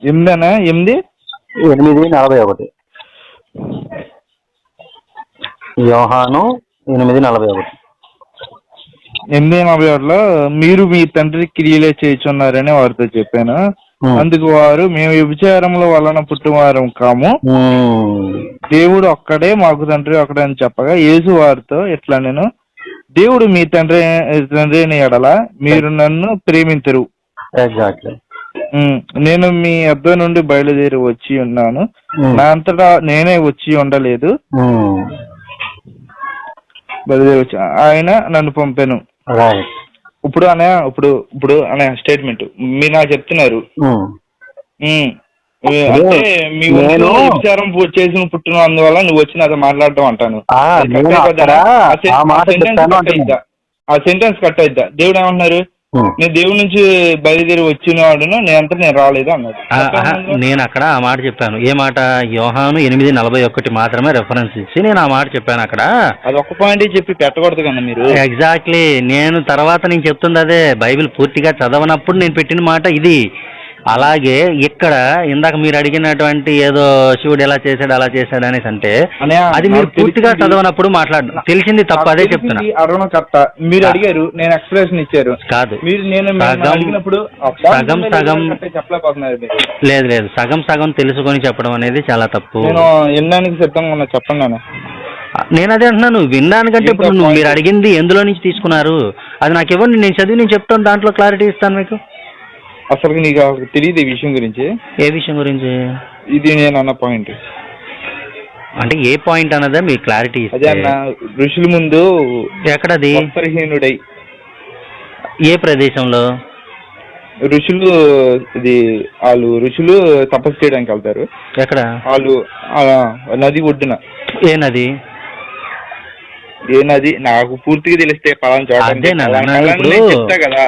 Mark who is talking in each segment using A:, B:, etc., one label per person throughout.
A: ఎనిమిదేనా?
B: 8:41 యోహాను 8:41.
A: 8:41లో మీరు మీ తండ్రి క్రియలే చేయుచున్నారని వారితో చెప్పాను. అందుకు వారు, మేము వ్యభిచారముల వలన పుట్టినవారం కాము, దేవుడు ఒక్కడే మాకు తండ్రి ఒక్కడే అని చెప్పగా, యేసు వారితో ఇట్లా, నేను దేవుడు మీ తండ్రి అని ఎడల మీరు నన్ను ప్రేమించరు.
B: ఎగ్జాక్ట్లీ.
A: నేను మీ యొద్ద నుండి బయలుదేరి వచ్చి ఉన్నాను, నా అంతటా నేనే వచ్చి ఉండలేదు, బయలుదేరి వచ్చి ఆయన నన్ను పంపాను. ఇప్పుడు అనే స్టేట్మెంట్ మీరు నాకు చెప్తున్నారు. అంటే మీ విచారం చేసిన పుట్టిన అందువల్ల నువ్వు వచ్చి నాతో మాట్లాడటం అంటాను. ఆ సెంటెన్స్ కట్ అయిద్దా? దేవుడు ఏమంటున్నారు? నేను దేవుడి నుంచి బయలుదేరి వచ్చినవాడును, నేను రాలేదు అన్నాడు.
C: నేను అక్కడ ఆ మాట చెప్పాను. ఏ మాట? యోహాను 8:41 మాత్రమే రెఫరెన్స్ ఇచ్చి నేను ఆ మాట చెప్పాను అక్కడ.
A: అది ఒక్క పాయింట్ చెప్పి పెట్టకూడదు కదా మీరు.
C: ఎగ్జాక్ట్లీ. నేను చెప్తుంది అదే. బైబిల్ పూర్తిగా చదవనప్పుడు నేను పెట్టిన మాట ఇది. అలాగే ఇక్కడ ఇందాక మీరు అడిగినటువంటి ఏదో శివుడు ఎలా చేశాడు అలా చేశాడు అనేసి అంటే అది మీరు పూర్తిగా చదవనప్పుడు మాట్లాడు. తెలిసింది తప్ప, అదే చెప్తున్నా.
A: మీరు అడిగారు, నేను ఎక్స్ప్లెనేషన్ ఇచ్చారు.
C: కాదు, లేదు సగం తెలుసుకొని చెప్పడం అనేది చాలా తప్పు.
A: నేను వినడానికి సిద్ధంగా ఉన్నా, చెప్పండి.
C: నేను అదే అంటున్నాను, వినడానికంటే ఇప్పుడు మీరు అడిగింది ఎందులో నుంచి తీసుకున్నారు అది నాకు ఇవ్వండి, నేను చదివి నేను చెప్తాను, దాంట్లో క్లారిటీ ఇస్తాను మీకు.
A: అసలు నీకు తెలియదు ఈ విషయం గురించి? ఏ విషయం గురించి? ఇది నేను అన్న పాయింట్.
C: అంటే ఏ పాయింట్ అన్నదా మీ క్లారిటీ?
A: అదే అన్న, ఋషుల ముందు
C: ఎక్కడది
A: వస్త్రహీనుడై,
C: ఏ ప్రదేశంలో?
A: ఋషులు తపస్సు చేయడానికి వెళ్తారు.
C: ఎక్కడ?
A: వాళ్ళు నది ఒడ్డున.
C: ఏ నది?
A: నాకు పూర్తిగా తెలిస్తే పలానా చోట చెప్తా కదా.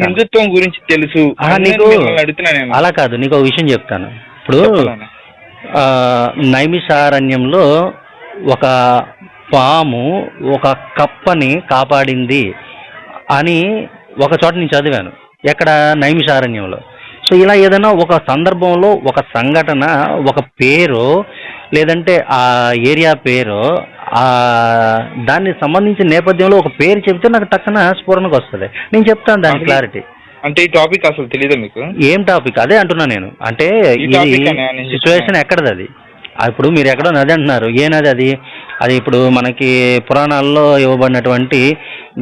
A: హిందుత్వం గురించి తెలుసు అడుగుతున్నా నేను.
C: అలా కాదు, నీకు ఒక విషయం చెప్తాను. ఇప్పుడు నైమిషారణ్యంలో ఒక పాము ఒక కప్పని కాపాడింది అని ఒక చోట నేను చదివాను. ఎక్కడ? నైమిషారణ్యంలో. సో ఇలా ఏదైనా ఒక సందర్భంలో ఒక సంఘటన, ఒక పేరు లేదంటే ఆ ఏరియా పేరు, దానికి సంబంధించిన నేపథ్యంలో ఒక పేరు చెప్తే నాకు టక్కన స్ఫురణకు వస్తుంది. నేను చెప్తాను దాని క్లారిటీ.
A: అంటే ఈ టాపిక్ అసలు తెలియదు మీకు?
C: ఏం టాపిక్? అదే అంటున్నా నేను. అంటే సిచ్యువేషన్ ఎక్కడది అది? ఇప్పుడు మీరు ఎక్కడో నది అంటున్నారు. ఏ నది అది? అది ఇప్పుడు మనకి పురాణాల్లో ఇవ్వబడినటువంటి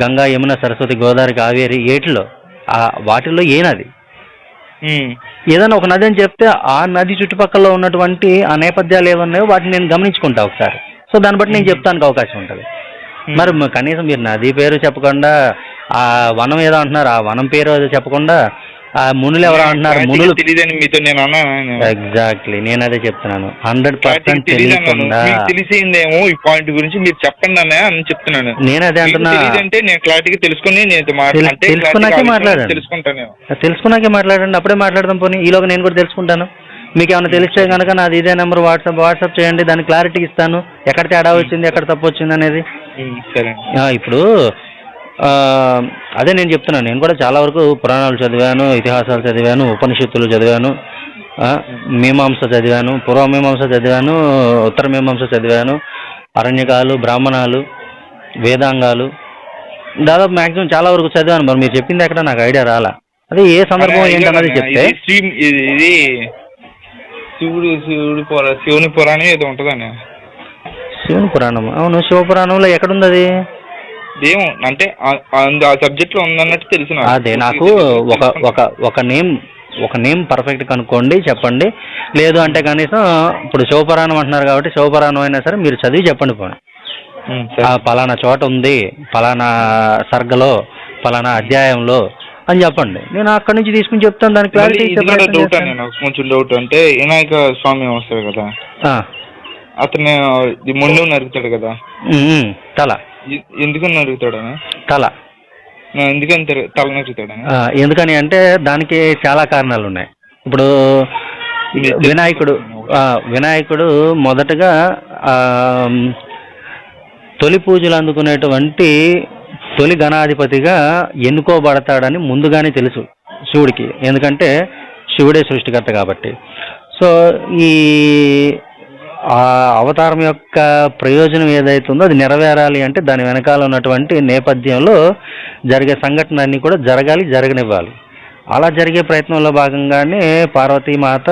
C: గంగా, యమున, సరస్వతి, గోదావరి, కావేరి ఏటిలో వాటిల్లో ఏ నది? ఏదైనా ఒక నది అని చెప్తే ఆ నది చుట్టుపక్కల ఉన్నటువంటి ఆ నేపథ్యాలు ఏమన్నాయో వాటిని నేను గమనించుకుంటా ఒకసారి. సో దాన్ని బట్టి నేను చెప్తానికి అవకాశం ఉంటుంది. మరి కనీసం మీరు నది పేరు చెప్పకుండా, ఆ వనం ఏదో అంటున్నారు, ఆ వనం పేరు ఏదో చెప్పకుండా, ఆ మునులు ఎవరో అంటున్నారు, మునులు తెలియదని మీతో నేను అన్నాను. ఎగ్జాక్ట్లీ, నేను అదే చెప్తున్నాను. 100% తెలియకుండా
A: తెలిసిందేమో ఈ పాయింట్ గురించి మీరు చెప్పండి అని చెప్తున్నాను.
C: నేను అదే అంటున్నా.
A: అంటే నేను క్లారిటీగా తెలుసుకుని
C: తెలుసుకున్నాకే మాట్లాడండి. అప్పుడే మాట్లాడదాం. పోనీ ఈలోగా నేను కూడా తెలుసుకుంటాను. మీకు ఏమైనా తెలిస్తే కనుక నాది ఇదే నెంబర్, వాట్సాప్ చేయండి, దానికి క్లారిటీ ఇస్తాను. ఎక్కడ తేడా వచ్చింది, ఎక్కడ తప్పు వచ్చింది అనేది. ఇప్పుడు అదే నేను చెప్తున్నాను. నేను కూడా చాలా వరకు పురాణాలు చదివాను, ఇతిహాసాలు చదివాను, ఉపనిషత్తులు చదివాను, మీమాంస చదివాను, పూర్వమీమాంస చదివాను, ఉత్తర మీమాంస చదివాను, అరణ్యకాలు, బ్రాహ్మణాలు, వేదాంగాలు, దాదాపు మ్యాక్సిమం చాలా వరకు చదివాను. మరి మీరు చెప్పింది ఎక్కడ నాకు ఐడియా రాలా. అదే ఏ సందర్భం ఏంటన్నది చెప్తే.
A: ఇది శివుని పురాణం ఏదో ఉంటుందని.
C: శివుని పురాణం? అవును, శివపురాణంలో ఎక్కడుంది అది?
A: ఏమో అంటే ఆ సబ్జెక్ట్ లో ఉందన్నట్టు తెలుసు.
C: అదే నాకు ఒక నేమ్ పర్ఫెక్ట్ కనుక్కోండి, చెప్పండి. లేదు అంటే కనీసం ఇప్పుడు శివపురాణం అంటున్నారు కాబట్టి శివపురాణం అయినా సరే మీరు చదివి చెప్పండి. పోనీ పలానా చోట ఉంది, పలానా సర్గలో, పలానా అధ్యాయంలో అని చెప్పండి. నేను అక్కడి నుంచి తీసుకుని చెప్తాను. దానికి క్లారిటీ
A: కొంచెం డౌట్. అంటే వినాయక స్వామి వస్తాడు కదా, అతను మొండు నరుగుతాడు కదా,
C: తల
A: ఎందుకని నరుగుతాడని?
C: తల
A: ఎందుకని తల నరుగుతాడని?
C: ఎందుకని అంటే దానికి చాలా కారణాలు ఉన్నాయి. ఇప్పుడు వినాయకుడు మొదటగా తొలి పూజలు అందుకునేటువంటి తొలి గణాధిపతిగా ఎన్నుకోబడతాడని ముందుగానే తెలుసు శివుడికి, ఎందుకంటే శివుడే సృష్టికర్త కాబట్టి. సో ఈ అవతారం యొక్క ప్రయోజనం ఏదైతే ఉందో అది నెరవేరాలి అంటే దాని వెనకాల ఉన్నటువంటి నేపథ్యంలో జరిగే సంఘటన అన్నీ కూడా జరగనివ్వాలి. అలా జరిగే ప్రయత్నంలో భాగంగానే పార్వతీమాత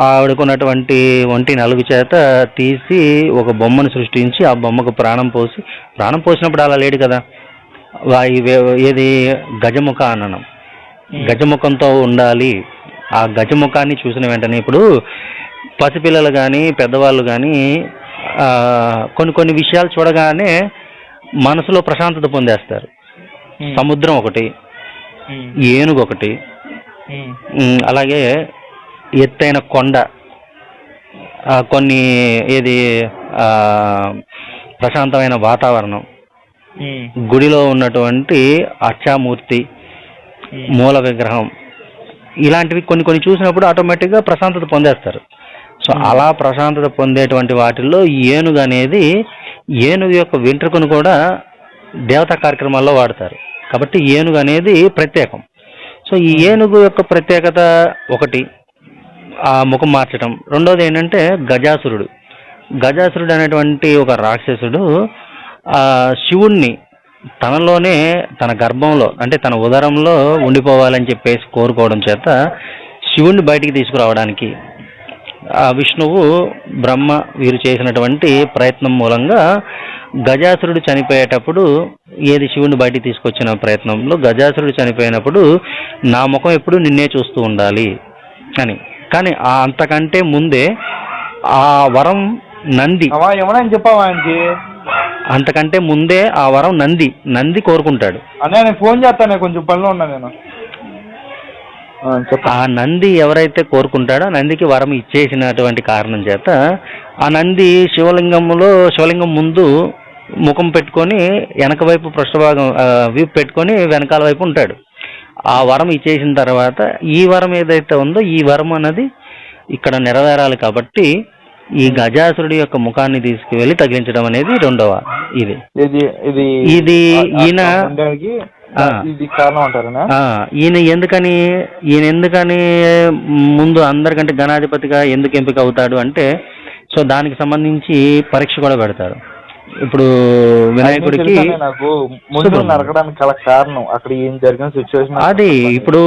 C: ఆవిడకున్నటువంటి ఒంటి నలుగు చేత తీసి ఒక బొమ్మను సృష్టించి ఆ బొమ్మకు ప్రాణం పోసినప్పుడు అలా లేడు కదా, ఏది గజముఖ అననం, గజముఖంతో ఉండాలి. ఆ గజముఖాన్ని చూసిన వెంటనే ఇప్పుడు పసిపిల్లలు కానీ పెద్దవాళ్ళు కానీ కొన్ని విషయాలు చూడగానే మనసులో ప్రశాంతత పొందేస్తారు. సముద్రం ఒకటి, ఏనుగు ఒకటి, అలాగే ఎత్తైన కొండ, కొన్ని ప్రశాంతమైన వాతావరణం, గుడిలో ఉన్నటువంటి అర్చామూర్తి, మూల విగ్రహం, ఇలాంటివి కొన్ని చూసినప్పుడు ఆటోమేటిక్గా ప్రశాంతత పొందేస్తారు. సో అలా ప్రశాంతత పొందేటువంటి వాటిల్లో ఏనుగు యొక్క వెంట్రుకను కూడా దేవతా కార్యక్రమాల్లో వాడతారు. కాబట్టి ఏనుగు అనేది ప్రత్యేకం. సో ఈ ఏనుగు యొక్క ప్రత్యేకత ఒకటి, ఆ ముఖం మార్చడం. రెండోది ఏంటంటే గజాసురుడు అనేటువంటి ఒక రాక్షసుడు శివుణ్ణి తనలోనే తన గర్భంలో అంటే తన ఉదరంలో ఉండిపోవాలని చెప్పేసి కోరుకోవడం చేత శివుణ్ణి బయటికి తీసుకురావడానికి విష్ణువు బ్రహ్మ వీరు చేసినటువంటి ప్రయత్నం మూలంగా గజాసురుడు చనిపోయేటప్పుడు శివుని బయటికి తీసుకొచ్చిన ప్రయత్నంలో గజాసురుడు చనిపోయినప్పుడు నా ముఖం ఎప్పుడు నిన్నే చూస్తూ ఉండాలి అని. కానీ అంతకంటే ముందే ఆ వరం నంది, అంతకంటే ముందే ఆ వరం నంది కోరుకుంటాడు.
A: నేను ఫోన్ చేస్తాను, కొంచెం పనిలో ఉన్నా నేను.
C: ఆ నంది ఎవరైతే కోరుకుంటాడో నందికి వరం ఇచ్చేసినటువంటి కారణం చేత ఆ నంది శివలింగం ముందు ముఖం పెట్టుకొని వెనక వైపు పృష్ఠభాగం వీపు పెట్టుకొని వెనకాల వైపు ఉంటాడు. ఆ వరం ఇచ్చేసిన తర్వాత ఈ వరం ఏదైతే ఉందో ఈ వరం అన్నది ఇక్కడ నెరవేరాలి. కాబట్టి ఈ గజాసురుడి యొక్క ముఖాన్ని తీసుకువెళ్ళి తగిలించడం అనేది రెండవ ఇది ఈయన ఈయన ఎందుకని ముందు అందరికంటే గణాధిపతిగా ఎందుకు ఎంపిక అవుతాడు అంటే సో దానికి సంబంధించి పరీక్ష కూడా పెడతారు. ఇప్పుడు వినాయకుడికి
A: నరకడానికి కారణం అక్కడ ఏం జరిగిన సిచ్యువేషన్
C: అది ఇప్పుడు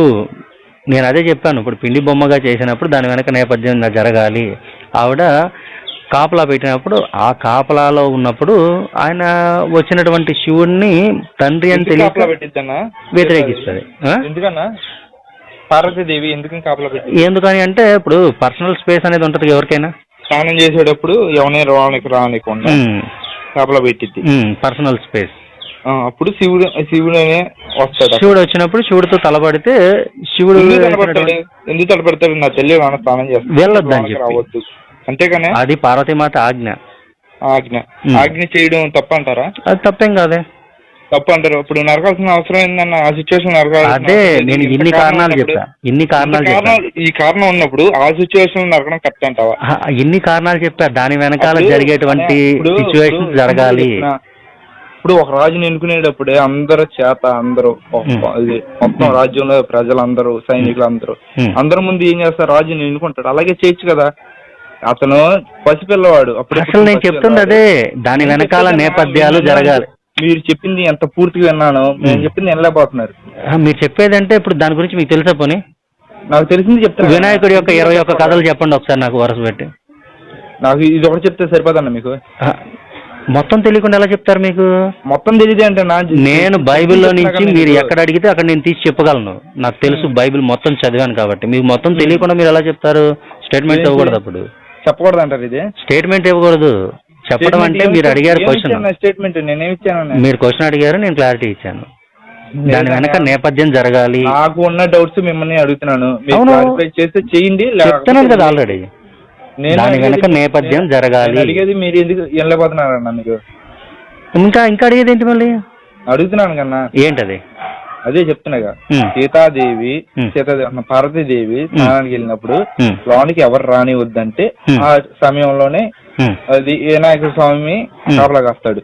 C: నేను అదే చెప్పాను. ఇప్పుడు పిండి బొమ్మగా చేసినప్పుడు దాని వెనక నేపథ్యం జరగాలి. ఆవిడ కాపలా పెట్టినప్పుడు ఆ కాపలాలో ఉన్నప్పుడు ఆయన వచ్చినటువంటి శివుణ్ణి తండ్రి అని తెలియక వ్యతిరేకిస్తుంది.
A: ఎందుకన్నా పార్వతీదేవి
C: ఎందుకని అంటే ఇప్పుడు పర్సనల్ స్పేస్ అనేది ఉంటది ఎవరికైనా.
A: స్నానం చేసేటప్పుడు ఎవరైనా రానికుండా కాపలా పెట్టింది
C: పర్సనల్ స్పేస్.
A: అప్పుడు శివుడు వస్తాడు.
C: శివుడు వచ్చినప్పుడు శివుడితో తలపడితే శివుడు
A: ఎందుకు తలపెడతాడు నా తల్లి స్నానం చేస్తాడు
C: వెళ్ళొద్దని
A: రావద్దు, అంతేగానే
C: అది పార్వతీమాత
A: ఆజ్ఞ చేయడం తప్ప అంటారా?
C: అది తప్పేం కాదే,
A: తప్పు అంటారు. ఇప్పుడు నరకాల్సిన అవసరం ఏందన్న ఆ సిచ్యువేషన్
C: అదే నేను ఇన్ని కారణాలు చెప్పా.
A: ఈ కారణం ఉన్నప్పుడు ఆ సిచ్యువేషన్ నరకడం కరెక్ట్ అంటావా?
C: ఇన్ని కారణాలు చెప్పా. దాని వెనకాల జరిగేటువంటి సిచ్యువేషన్ జరగాలి.
A: ఇప్పుడు ఒక రాజుని ఎన్నుకునేటప్పుడే అందరూ మొత్తం రాజ్యంలో ప్రజలందరూ అందరూ ముందు ఏం చేస్తారు, రాజుని ఎన్నుకుంటాడు. అలాగే చేయొచ్చు కదా. అతను పసిపిల్లవాడు.
C: అసలు నేను చెప్తుంది అదే, దాని వెనకాల నేపథ్యాలు జరగాలి.
A: మీరు చెప్పింది ఎంత పూర్తిగా విన్నాను, నేను చెప్పింది వినలేకపోతున్నారు.
C: మీరు చెప్పేదంటే ఇప్పుడు దాని గురించి మీకు తెలుసా? పోనీ
A: నాకు తెలిసింది చెప్తాను.
C: వినాయకుడి యొక్క 21 కథలు చెప్పండి ఒకసారి నాకు వరుస పెట్టి.
A: నాకు ఇది ఒకటి చెప్తే సరిపోదన్న మీకు.
C: మొత్తం తెలియకుండా ఎలా చెప్తారు మీకు?
A: మొత్తం తెలియదు అంటే
C: నేను బైబిల్లో నుంచి మీరు ఎక్కడ అడిగితే అక్కడ నేను తీసి చెప్పగలను. నాకు తెలుసు, బైబిల్ మొత్తం చదివాను కాబట్టి. మీకు మొత్తం తెలియకుండా మీరు ఎలా చెప్తారు? స్టేట్మెంట్ ఇవ్వకూడదు. అప్పుడు
A: చెప్పకూడదు అంటారు. ఇది
C: స్టేట్మెంట్ ఇవ్వకూడదు. చెప్పడం అంటే మీరు అడిగారు క్వశ్చన్,
A: స్టేట్మెంట్ నేనేమి ఇచ్చాను?
C: మీరు క్వశ్చన్ అడిగారు, నేను క్లారిటీ ఇచ్చాను. దాని వెనక నేపథ్యం జరగాలి.
A: నాకు ఉన్న డౌట్స్ మిమ్మల్ని అడుగుతున్నాను, చేస్తే చేయండి.
C: చెప్తున్నాను కదా ఆల్రెడీ. దాని వెనక నేపథ్యం జరగాలి.
A: అడిగేది మీరు ఎందుకు వెళ్ళిపోతున్నారన్న? మీకు
C: ఇంకా అడిగేది ఏంటి మళ్ళీ?
A: అడుగుతున్నాను కన్నా.
C: ఏంటది?
A: అదే చెప్తున్నాగా,
C: ఉమ్.
A: సీతాదేవి
C: ఉమ్.
A: పార్వతీదేవి స్నానానికి వెళ్ళినప్పుడు లోనికి ఎవరు రానివద్దంటే ఆ సమయంలోనే అది వినాయక స్వామి కాపలా కాస్తాడు.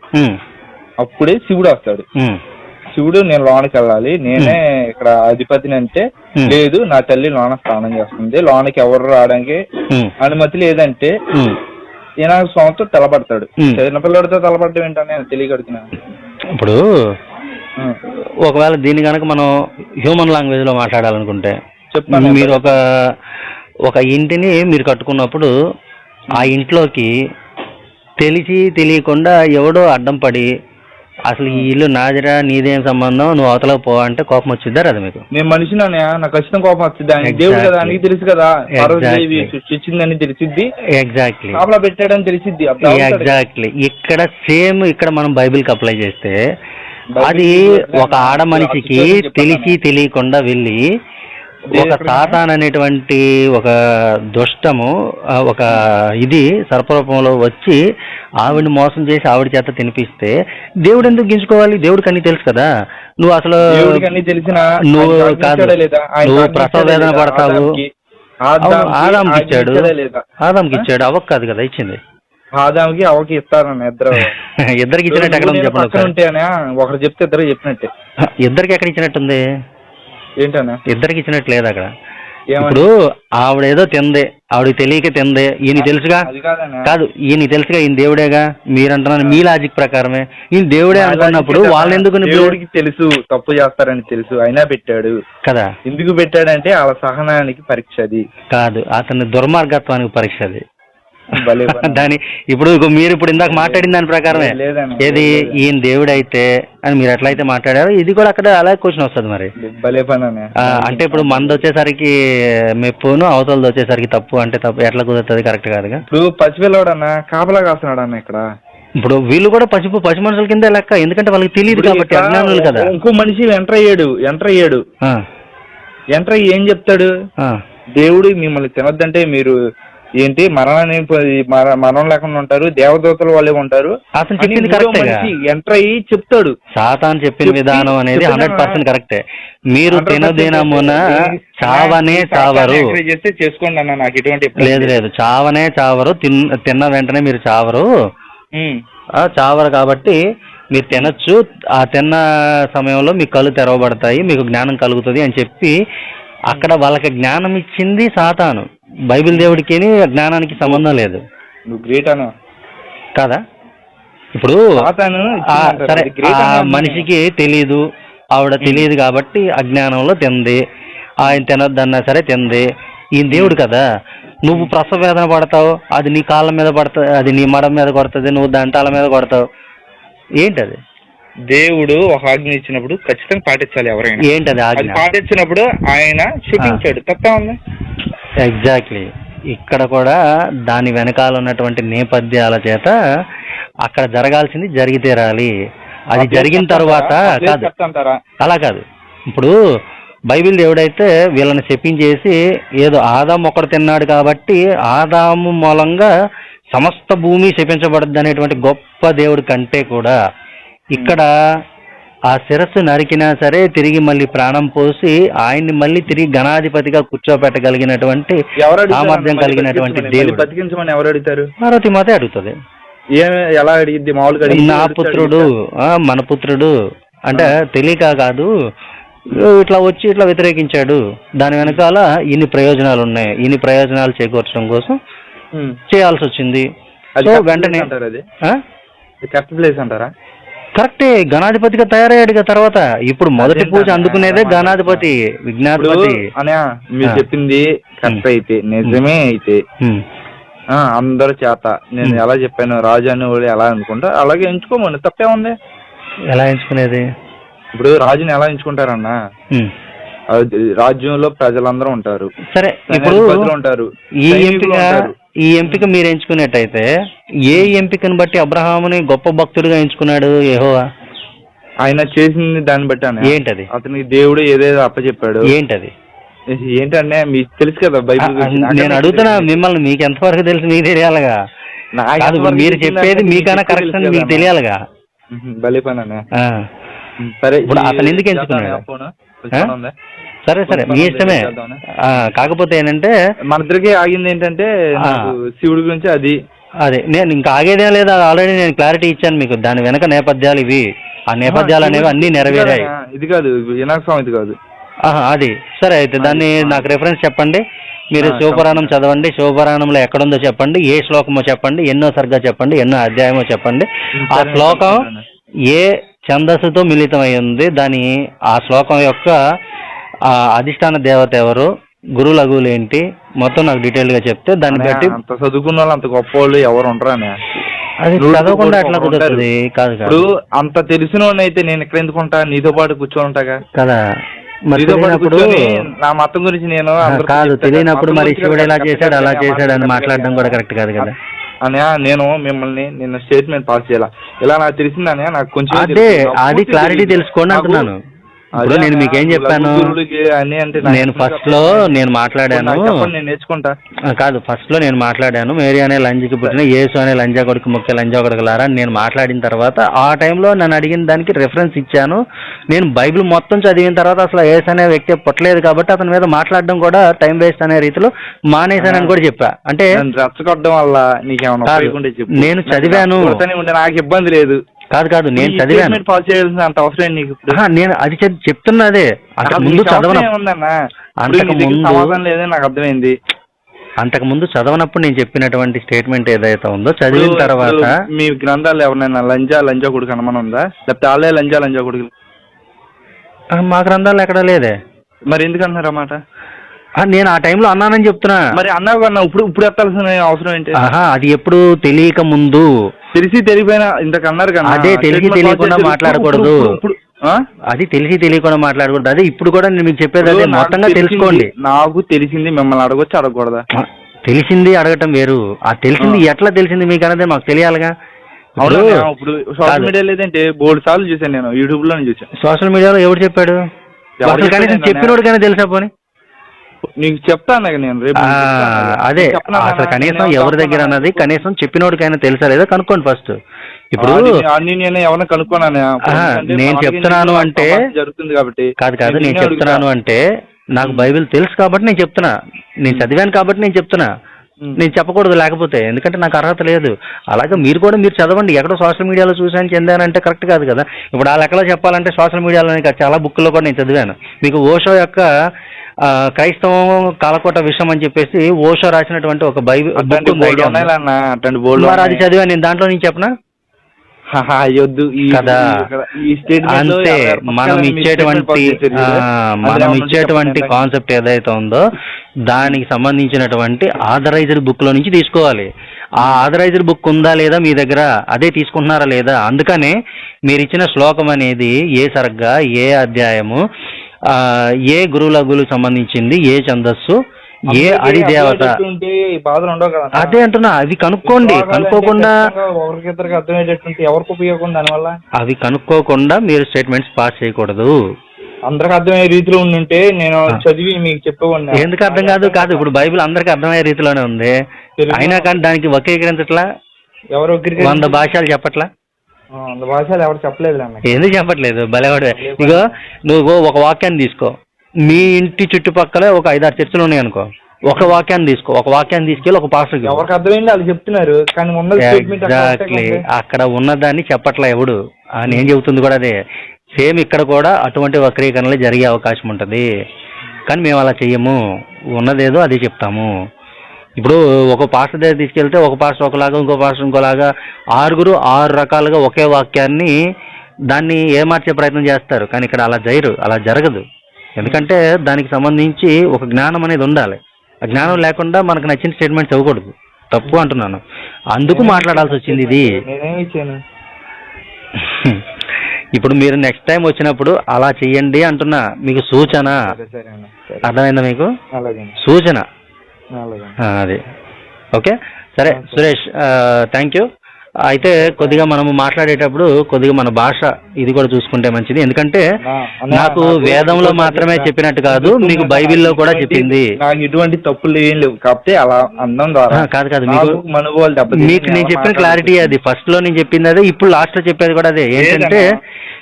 A: అప్పుడే శివుడు వస్తాడు. శివుడు నేను లోనికి వెళ్ళాలి, నేనే ఇక్కడ అధిపతిని అంటే, లేదు నా తల్లి లోన స్నానం చేస్తుంది, లోనికి ఎవరు రావడానికి అనుమతి లేదంటే వినాయక స్వామితో తలపడతాడు. చిన్నపిల్లడితో తలపడటం ఏంటని నేను తెలియగడుతున్నా.
C: ఇప్పుడు ఒకవేళ దీన్ని కనుక మనం హ్యూమన్ లాంగ్వేజ్ లో మాట్లాడాలనుకుంటే, మీరు ఒక ఇంటిని మీరు కట్టుకున్నప్పుడు ఆ ఇంట్లోకి తెలియకుండా ఎవడో అడ్డం పడి అసలు ఈ ఇల్లు నాదిరా, నీదేం సంబంధం, నువ్వు అవతలకు పో అంటే కోపం వచ్చిద్దా అది మీకు? నేను
A: మనిషిని నాకు ఖచ్చితంగా కోపం వచ్చింది. దేవుడు కదా, నీకు తెలుసు కదా, పార్వతీదేవి సృష్టించిందని తెలిసిద్ది,
C: ఎగ్జాక్ట్లీ
A: కాపలా పెట్టాడని తెలిసిద్ది.
C: ఎగ్జాక్ట్లీ ఇక్కడ సేమ్ ఇక్కడ మనం బైబిల్కి అప్లై చేస్తే అది ఒక ఆడ మనిషికి తెలియకుండా వెళ్ళి ఒక సాతాన్ అనేటువంటి ఒక దుష్టము ఒక ఇది సర్పరూపంలో వచ్చి ఆవిడని మోసం చేసి ఆవిడ చేత తినిపిస్తే దేవుడు ఎందుకు గించుకోవాలి? దేవుడికి అన్ని తెలుసు కదా. నువ్వు అసలు నువ్వు కాదు, నువ్వు ప్రసవ వేదన పడతావు. ఆదాంకి ఇచ్చాడు, అవ్వకు కాదు కదా ఇచ్చింది.
A: ఆదాంకి అవకి ఇస్తారన్న
C: ఇద్దరికి ఇచ్చినట్టు ఎక్కడ చెప్పండి.
A: ఒకరు చెప్తే ఇద్దరు చెప్పినట్టే.
C: ఇద్దరికి ఎక్కడ ఇచ్చినట్టుంది?
A: ఏంటన్నా
C: ఇద్దరికి ఇచ్చినట్టు లేదు అక్కడ. ఇప్పుడు ఆవిడేదో తిందే, ఆవిడకి తెలియక తిందే, ఈయన తెలుసుగా కాదు, ఈయన తెలుసుగా ఈయన దేవుడేగా. మీరంటున్నారు మీ లాజిక్ ప్రకారమే ఈయన దేవుడే అనుకున్నప్పుడు వాళ్ళు ఎందుకు?
A: దేవుడికి తెలుసు తప్పు చేస్తారని తెలుసు, అయినా పెట్టాడు
C: కదా. ఎందుకు
A: పెట్టాడంటే వాళ్ళ సహనానికి పరీక్ష అది
C: కాదు, అతని దుర్మార్గత్వానికి పరీక్ష అది. దాని ఇప్పుడు మీరు ఇందాక మాట్లాడిన దాని ప్రకారమే ఏది ఈయన దేవుడు అయితే అని మీరు ఎట్లయితే మాట్లాడారో ఇది కూడా అక్కడ అలాగే క్వశ్చన్ వస్తుంది. మరి అంటే ఇప్పుడు మనది వచ్చేసరికి మెప్పును, అవతలది వచ్చేసరికి తప్పు అంటే తప్పు ఎట్లా కుదురుతుంది? కరెక్ట్ కాదుగా.
A: ఇప్పుడు పసిపిల్లవాడన్నా కాపలా కాస్తున్నాడు అన్న ఇక్కడ.
C: ఇప్పుడు వీళ్ళు కూడా పసి మనుషుల కింద లెక్క, ఎందుకంటే వాళ్ళకి తెలియదు కాబట్టి, అజ్ఞానులు కదా.
A: ఇంకో మనిషి ఎంటర్ అయ్యాడు ఎంటర్ అయ్యి ఏం చెప్తాడు? దేవుడు మిమ్మల్ని తినొద్దంటే మీరు ఏంటి మరణం లేకుండా ఉంటారు, దేవదూతలు వాళ్ళే ఉంటారు.
C: అతను చెప్పింది కరెక్టే,
A: ఎంటర్ అయ్యి చెప్తాడు.
C: సాతాను చెప్పిన విధానం అనేది 100% కరెక్టే. మీరు తినదినమున చావనే చావరు
A: చేసుకోండి అన్న, నాకు ఎటువంటి
C: లేదు చావనే చావరు, తిన్న వెంటనే మీరు చావరు కాబట్టి మీరు తినచ్చు. ఆ తిన్న సమయంలో మీ కళ్ళు తెరవబడతాయి, మీకు జ్ఞానం కలుగుతుంది అని చెప్పి అక్కడ వాళ్ళకి జ్ఞానం ఇచ్చింది సాతాను. బైబిల్ దేవుడికి జ్ఞానానికి సంబంధం లేదు.
A: నువ్వు గ్రేట్ అన్న
C: కదా. ఇప్పుడు సరే మనిషికి తెలీదు, ఆవిడ తెలియదు కాబట్టి అజ్ఞానంలో తింది, ఆయన తినొద్దన్నా సరే తింది. ఈయన దేవుడు కదా. నువ్వు ప్రసవ వేదన పడతావు, అది నీ కాళ్ళ మీద పడుతుంది, అది నీ మడం మీద కొడుతుంది, నువ్వు దంతాల మీద కొడతావు. ఏంటది?
A: దేవుడు ఒక ఆజ్ఞ ఇచ్చినప్పుడు ఖచ్చితంగా పాటించాలి ఎవరైనా.
C: ఏంటది ఆజ్ఞ?
A: పాటించినప్పుడు ఆయన శిక్షించాడు, తప్పే ఉంది.
C: ఎగ్జాక్ట్లీ. ఇక్కడ కూడా దాని వెనకాల ఉన్నటువంటి నేపథ్యాల చేత అక్కడ జరగాల్సింది జరిగి తీరాలి. అది జరిగిన తర్వాత కాదు, అలా కాదు. ఇప్పుడు బైబిల్ దేవుడైతే వీళ్ళని శపించేసి ఏదో ఆదాము ఒక్కడు తిన్నాడు కాబట్టి ఆదాము మూలంగా సమస్త భూమి శపించబడద్దు అనేటువంటి గొప్ప దేవుడి కంటే కూడా ఇక్కడ ఆ శిరస్సు నరికినా సరే తిరిగి మళ్ళీ ప్రాణం పోసి ఆయన్ని మళ్ళీ తిరిగి గణాధిపతిగా కూర్చోబెట్టగలిగినటువంటి సామర్థ్యం కలిగినటువంటి దేవుడు.
A: బతికించమని ఎవరు అడుగుతారు?
C: పార్వతీ మాతే అడుగుతుంది.
A: ఎలా అడిగింది? మామూలుగా
C: నా పుత్రుడు, మన పుత్రుడు అంటే తెలియక కాదు, ఇట్లా వచ్చి ఇట్లా వ్యతిరేకించాడు. దాని వెనకాల ఇన్ని ప్రయోజనాలు ఉన్నాయి, ఇన్ని ప్రయోజనాలు చేకూర్చడం కోసం చేయాల్సి వచ్చింది. వెంటనే
A: కరెక్ట్ ప్లేస్ అంటారా?
C: కరెక్టే, గణాధిపతిగా తయారయ్యాడు తర్వాత. ఇప్పుడు మొదటి పూజ అందుకునేదే గణాధిపతి, విఘ్నాధిపతి.
A: మీరు చెప్పింది కరెక్ట్ అయితే, నిజమే అయితే అందరూ చేత నేను ఎలా చెప్పాను, రాజు అని వాళ్ళు ఎలా అనుకుంటా అలాగే ఎంచుకోమని తప్పే ఉంది.
C: ఎలా ఎంచుకునేది?
A: ఇప్పుడు రాజుని ఎలా ఎంచుకుంటారన్నా, రాజ్యంలో ప్రజలందరూ ఉంటారు.
C: సరే, ఇప్పుడు
A: ఉంటారు.
C: ఈ ఎంపిక మీరు ఎంచుకున్నట్టయితే ఏ ఎంపికను బట్టి అబ్రహాముని గొప్ప భక్తుడిగా ఎంచుకున్నాడు యెహోవా?
A: ఆయన చేసింది దాన్ని బట్టి.
C: ఏంటది?
A: అతనికి దేవుడు ఏదేదో అప్పచెప్పాడు.
C: ఏంటది?
A: ఏంటంటే మీకు తెలుసు కదా బైబిల్.
C: నేను అడుగుతున్నా మిమ్మల్ని, మీకు ఎంతవరకు తెలుసు మీకు తెలియాలిగా. మీరు చెప్పేది మీకన్నా కరెక్ట్ అని మీకు తెలియాలిగా.
A: భలే పని. సరే
C: ఇప్పుడు అతను ఎందుకు ఎంచుకున్నాడు? సరే మీ ఇష్టమే. కాకపోతే ఏంటంటే
A: మన ఇద్దరికి ఆగింది ఏంటంటే శివుడి గురించి అదే
C: నేను ఇంకా ఆగేదే లేదా, ఆల్రెడీ నేను క్లారిటీ ఇచ్చాను మీకు. దాని వెనక నేపథ్యాలు ఇవి, ఆ నేపథ్యాలు అనేవి అన్ని నెరవేరాయి.
A: ఇది కాదు వినాయక స్వామి, ఇది కాదు.
C: అది సరే. అయితే దాన్ని నాకు రెఫరెన్స్ చెప్పండి. మీరు శివపురాణం చదవండి, శివపురాణంలో ఎక్కడుందో చెప్పండి, ఏ శ్లోకమో చెప్పండి, ఎన్నో సరిగ్గా చెప్పండి, ఎన్నో అధ్యాయమో చెప్పండి. ఆ శ్లోకం ఏ ఛందస్సుతో మిళితమై ఉంది, ఆ శ్లోకం యొక్క అధిష్టాన దేవత ఎవరు, గురు లఘువులు ఏంటి, మొత్తం నాకు డీటెయిల్ గా చెప్తే దాన్ని బట్టి.
A: అంత చదువుకున్న వాళ్ళు, అంత గొప్ప వాళ్ళు ఎవరు ఉండరా?
C: అది చదవకుండా అట్లా కుదురుతుంది కాదు.
A: ఇప్పుడు అంత తెలిసిన అయితే నేను ఎక్కడ ఎందుకుంటా, నీతో పాటు కూర్చొని ఉంటాగా
C: కదా.
A: నా మతం గురించి నేను
C: కాదు, తెలియనప్పుడు మరి శివుడు ఎలా చేశాడు అలా చేశాడు అని మాట్లాడడం కూడా కరెక్ట్ కాదు కదా.
A: అన్నయ్య నేను మిమ్మల్ని నిన్న స్టేట్మెంట్ పాస్ చేయాల, ఇలా నాకు తెలిసిందనే నాకు కొంచెం
C: అది క్లారిటీ తెలుసుకోండి అంటున్నాను. ఇప్పుడు నేను మీకేం చెప్పాను, నేను ఫస్ట్ లో నేను మాట్లాడాను,
A: నేర్చుకుంటా
C: కాదు ఫస్ట్ లో నేను మాట్లాడాను, మేరీ అనే లంజకి పుట్టిన యేసు అనే లంజా కొడుకు ముఖ్య లంజా కొడుకులారా అని నేను మాట్లాడిన తర్వాత ఆ టైంలో నన్ను అడిగిన దానికి రెఫరెన్స్ ఇచ్చాను. నేను బైబిల్ మొత్తం చదివిన తర్వాత అసలు యేసు అనే వ్యక్తి పుట్టలేదు కాబట్టి అతని మీద మాట్లాడడం కూడా టైం వేస్ట్ అనే రీతిలో మానేశానని కూడా చెప్పా. అంటే
A: రెచ్చగొట్టడం వల్ల నీకేమన్నా
C: నేను చదివాను,
A: నాకు ఇబ్బంది లేదు.
C: కాదు నేను చదివాను,
A: పాస్ చేయాల్సిన అంత అవసరం నీకు.
C: నేను అది చెప్తున్నదే. అంతకుముందు
A: అర్థమైంది.
C: అంతకుముందు చదవనప్పుడు నేను చెప్పినటువంటి స్టేట్మెంట్ ఏదైతే ఉందో చదివిన తర్వాత
A: మీ గ్రంథాలు ఎవరైనా లంజా కొడుకు అనమని ఉందా, లేకపోతే వాళ్ళే లంజా కొడుకు?
C: మా గ్రంథాలు ఎక్కడ లేదే.
A: మరి ఎందుకు అన్నారు అన్నమాట?
C: నేను ఆ టైంలో అన్నానని చెప్తున్నా.
A: మరి అన్నావు కన్నా ఇప్పుడు ఎత్తాల్సిన అవసరం ఏంటి?
C: అది ఎప్పుడు తెలియక ముందు,
A: తెలిసి తెలియపోయినా ఇంతకు అన్నారు కదా.
C: అదే తెలిసి తెలియకుండా మాట్లాడకూడదు, అది తెలిసి తెలియకుండా మాట్లాడకూడదు. అదే ఇప్పుడు కూడా నేను మీకు చెప్పేది అదే, మొత్తంగా తెలుసుకోండి.
A: నాకు తెలిసింది మిమ్మల్ని అడగొచ్చు, అడగకూడదా?
C: తెలిసింది అడగటం వేరు, ఆ తెలిసింది ఎట్లా తెలిసింది మీకు అన్నదే మాకు తెలియాలిగా.
A: ఇప్పుడు సోషల్ మీడియా లేదంటే బోర్డు సార్లు చూసాను, నేను యూట్యూబ్ లో చూసాను.
C: సోషల్ మీడియాలో ఎవరు చెప్పాడు? కనీసం చెప్పినోడు కానీ తెలుసా? పోనీ
A: నీకు చెప్తాను నేను రేపు.
C: అదే అసలు కనీసం ఎవరి దగ్గర అన్నది కనీసం చెప్పినోడికైనా తెలుసా లేదా కనుక్కోండి ఫస్ట్. ఇప్పుడు
A: నేను ఎవరైనా కనుక్కున్నాను,
C: నేను చెప్తున్నాను అంటే
A: జరుగుతుంది కాబట్టి
C: కాదు నేను చెప్తున్నాను అంటే నాకు బైబిల్ తెలుసు కాబట్టి నేను చెప్తున్నా, నేను చదివాను కాబట్టి నేను చెప్తున్నా. నేను చెప్పకూడదు లేకపోతే, ఎందుకంటే నాకు అర్హత లేదు. అలాగే మీరు కూడా మీరు చదవండి. ఎక్కడో సోషల్ మీడియాలో చూసాను చెందానంటే కరెక్ట్ కాదు కదా. ఇప్పుడు ఆ లెక్కలో చెప్పాలంటే సోషల్ మీడియాలోనే కాదు, చాలా బుక్లో కూడా నేను చదివాను. మీకు ఓషో యొక్క క్రైస్తవం కాలకోట విషయం అని చెప్పేసి ఓషో రాసినటువంటి ఒక బైబిల్ బుక్ ఉంది, అది చదివాను నేను. దాంట్లో నేను చెప్పనా కదా. అంతే, మనం ఇచ్చేటువంటి కాన్సెప్ట్ ఏదైతే ఉందో దానికి సంబంధించినటువంటి ఆథరైజ్డ్ బుక్ లో నుంచి తీసుకోవాలి. ఆ ఆథరైజ్డ్ బుక్ ఉందా లేదా మీ దగ్గర, అదే తీసుకుంటున్నారా లేదా. అందుకనే మీరు ఇచ్చిన శ్లోకం అనేది ఏ సరిగ్గా, ఏ అధ్యాయము, ఏ గురువులకు సంబంధించింది, ఏ ఛందస్సు, ఏ అధిదేవత, అదే అంటున్నా. అవి కనుక్కోండి. కనుక్కోకుండా
A: ఎవరికి ఉపయోగం దానివల్ల
C: అవి కనుక్కోకుండా మీరు స్టేట్మెంట్స్ పాస్ చేయకూడదు.
A: అందరికి అర్థమయ్యే రీతిలో ఉంటే నేను చదివి మీకు చెప్పేవాడిని.
C: ఎందుకు అర్థం కాదు ఇప్పుడు బైబిల్ అందరికి అర్థమయ్యే రీతిలోనే ఉంది, అయినా కానీ దానికి వక్రీకరించట్లా,
A: ఎవరు
C: 100 భాషలు చెప్పట్లా.
A: 100 భాషలు ఎవరు చెప్పలేదు.
C: ఎందుకు చెప్పట్లేదు? భలేవాడు. ఇగో నువ్వు ఒక వాక్యాన్ని తీసుకో, మీ ఇంటి చుట్టుపక్కల ఒక 5-6 చర్చలు ఉన్నాయి అనుకో, ఒక వాక్యాన్ని తీసుకో, ఒక వాక్యాన్ని తీసుకెళ్ళి ఒక పాస్టర్కి,
A: ఎవరికి అర్థమైంది వాళ్ళు చెప్తున్నారు కానీ
C: ఎగ్జాక్ట్లీ అక్కడ ఉన్నదాన్ని చెప్పట్లా ఎవడు. నేను చెబుతుంది కూడా అదే. సేమ్ ఇక్కడ కూడా అటువంటి వక్రీకరణలు జరిగే అవకాశం ఉంటుంది, కానీ మేము అలా చెయ్యము. ఉన్నదేదో అది చెప్తాము. ఇప్పుడు ఒక పాస్టర్ దగ్గర తీసుకెళ్తే ఒక పాస్టర్ ఒకలాగా, ఇంకో పాస్టర్ ఇంకోలాగా, 6 రకాలుగా ఒకే వాక్యాన్ని దాన్ని ఏమార్చే ప్రయత్నం చేస్తారు. కానీ ఇక్కడ అలా జరగదు. ఎందుకంటే దానికి సంబంధించి ఒక జ్ఞానం అనేది ఉండాలి. ఆ జ్ఞానం లేకుండా మనకు నచ్చిన స్టేట్మెంట్స్ ఇవ్వకూడదు. తప్పు అంటున్నాను, అందుకు మాట్లాడాల్సి వచ్చింది ఇది. ఇప్పుడు మీరు నెక్స్ట్ టైం వచ్చినప్పుడు అలా చెయ్యండి అంటున్నా, మీకు సూచన. అర్థమైందా మీకు? సూచన అది. ఓకే సరే సురేష్, థ్యాంక్ యూ. అయితే కొద్దిగా మనము మాట్లాడేటప్పుడు కొద్దిగా మన భాష ఇది కూడా చూసుకుంటే మంచిది. ఎందుకంటే నాకు వేదంలో మాత్రమే చెప్పినట్టు కాదు, మీకు బైబిల్లో కూడా చెప్పింది.
A: నాకు ఇటువంటి తప్పులు ఏం లేవు, కాకపోతే అలా అందం ద్వారా
C: కాదు మీకు నేను చెప్పిన క్లారిటీ అది. ఫస్ట్ లో నేను చెప్పింది అదే, ఇప్పుడు లాస్ట్ లో చెప్పేది కూడా అదే. ఏంటంటే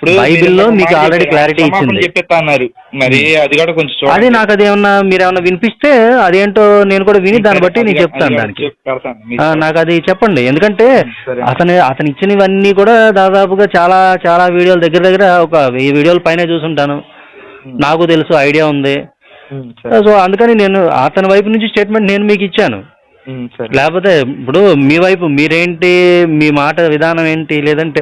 A: ఇప్పుడు
C: బైబిల్లో
A: మీరు
C: మీకు
A: మాట
C: ఆల్రెడీ
A: చెప్పారు,
C: క్లారిటీ
A: క్షమాపణ
C: ఇచ్చింది.
A: చెప్పేస్తా అన్నారు. మరి అది కూడా కొంచెం చూడండి.
C: అది నాకు అదేమన్నా మీరేమన్నా వినిపిస్తే అదేంటో నేను కూడా విని దాన్ని బట్టి నేను చెప్తాను దానికి. నాకు అది చెప్పండి, ఎందుకంటే
A: సరే.
C: అతను ఇచ్చినవన్నీ కూడా దాదాపుగా చాలా చాలా వీడియోలు దగ్గర ఒక 1000 వీడియోల పైన చూసుంటాను. నాకు తెలుసు, ఐడియా ఉంది. సో అందుకని నేను అతని వైపు నుంచి స్టేట్మెంట్ నేను మీకు ఇచ్చాను. లేకపోతే ఇప్పుడు మీ వైపు మీరేంటి, మీ మాట విధానం ఏంటి, లేదంటే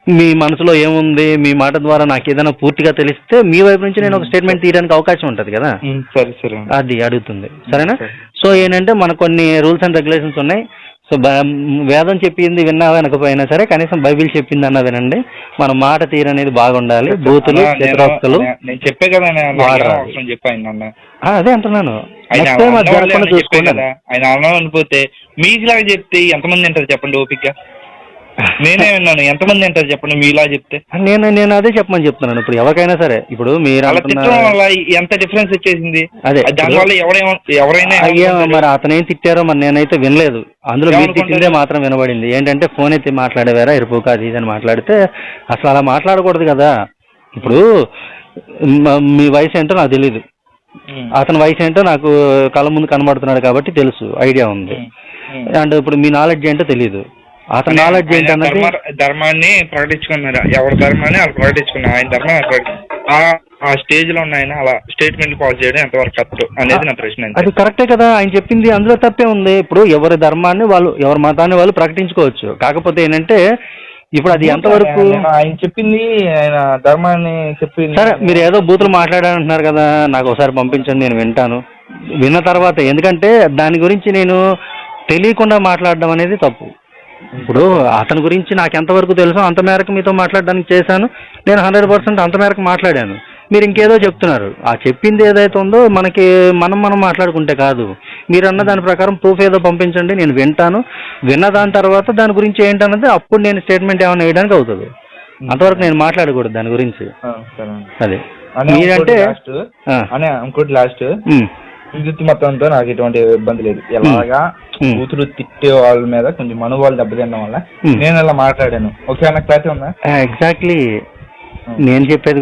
C: మీ మనసులో ఏముంది, మీ మాట ద్వారా నాకు ఏదైనా పూర్తిగా తెలిస్తే మీ వైపు నుంచి నేను ఒక స్టేట్మెంట్ తీయడానికి అవకాశం ఉంటుంది కదా.
A: సరే సరే
C: అది అడుగుతుంది, సరేనా? సో ఏంటంటే మనకు కొన్ని రూల్స్ అండ్ రెగ్యులేషన్స్ ఉన్నాయి. సో వేదం చెప్పింది విన్నా వినకపోయినా సరే కనీసం బైబిల్ చెప్పింది అన్న వినండి. మన మాట తీరనేది బాగుండాలి. బూతులు చతురాస్తులు
A: నేను చెప్పే కదా చెప్పాను.
C: అదే అంటున్నాను, నెక్స్ట్ టైం అది జరగకుండా చూసుకోండి.
A: ఆయన అన్నం అనిపోతే మీకులాగా చెప్తే ఎంతమంది అంటారు చెప్పండి ఓపిక? నేనే విన్నాను, ఎంతమంది అంటారు చెప్పండి మీలా చెప్తే? నేను అదే చెప్పమని చెప్తున్నాను. ఇప్పుడు ఎవరికైనా సరే, ఇప్పుడు మీరు తిట్టడం వల్ల ఎంత డిఫరెన్స్ వచ్చేసింది.
C: అదే
A: దానివల్ల ఎవరైనా
C: అయ్యా మరి అతనేం తిట్టారో మరి నేనైతే వినలేదు. అందులో మీరు తిట్టిందే మాత్రం వినబడింది. ఏంటంటే ఫోన్ ఎత్తి మాట్లాడేవారా ఎరుపుక అది ఇది అని మాట్లాడితే అసలు అలా మాట్లాడకూడదు కదా. ఇప్పుడు మీ వయసు ఏంటో నాకు తెలీదు, అతని వయసు ఏంటో నాకు కళ్ళ ముందు కనబడుతున్నాడు కాబట్టి తెలుసు, ఐడియా ఉంది. అండ్ ఇప్పుడు మీ నాలెడ్జ్ ఏంటో తెలీదు, అతని నాలెడ్జ్ ఏంటన్నది.
A: ధర్మాన్ని ప్రకటించుకున్నారు, ఎవరి ధర్మాన్ని వాళ్ళు ప్రకటించుకున్నారు. ఆయన ధర్మాన్ని ఆ స్టేజ్ లో ఉన్న ఆయన అలా స్టేట్మెంట్ పాస్ చేయడం ఎంతవరకు కరెక్ట్ అనేది నా ప్రశ్న.
C: అది కరెక్టే కదా, ఆయన చెప్పింది అందులో తప్పే ఉంది. ఇప్పుడు ఎవరి ధర్మాన్ని వాళ్ళు, ఎవరి మతాన్ని వాళ్ళు ప్రకటించుకోవచ్చు. కాకపోతే ఏంటంటే ఇప్పుడు అది ఎంతవరకు
A: ఆయన చెప్పింది, ఆయన ధర్మాన్ని చెప్పింది.
C: సరే, మీరు ఏదో బూతులు మాట్లాడారంటున్నారు కదా, నాకు ఒకసారి పంపించండి, నేను వింటాను. విన్న తర్వాత, ఎందుకంటే దాని గురించి నేను తెలియకుండా మాట్లాడడం అనేది తప్పు. ఇప్పుడు అతని గురించి నాకు ఎంతవరకు తెలుసో అంత మేరకు మీతో మాట్లాడడానికి చేశాను. నేను 100% అంత మేరకు మాట్లాడాను. మీరు ఇంకేదో చెప్తున్నారు. ఆ చెప్పింది ఏదైతే ఉందో మనం మాట్లాడుకుంటే కాదు. మీరు అన్న దాని ప్రకారం ప్రూఫ్ ఏదో పంపించండి, నేను వింటాను. విన్న దాని తర్వాత దాని గురించి ఏంటన్నది అప్పుడు నేను స్టేట్మెంట్ ఏమైనా వేయడానికి అవుతుంది. అంతవరకు నేను మాట్లాడకూడదు దాని గురించి. అదే మీరంటే
A: ఇంకోటి లాస్ట్ విద్యుత్ మొత్తంతో నాకు ఎటువంటి ఇబ్బంది లేదు. ఎలాగా కూతురు తిట్టే వాళ్ళ మీద కొంచెం మనోభావాలు దెబ్బతినడం వల్ల నేను ఇలా మాట్లాడాను. ఓకే, నాకు క్లారిటీ ఉందా?
C: ఎగ్జాక్ట్లీ నేను చెప్పేది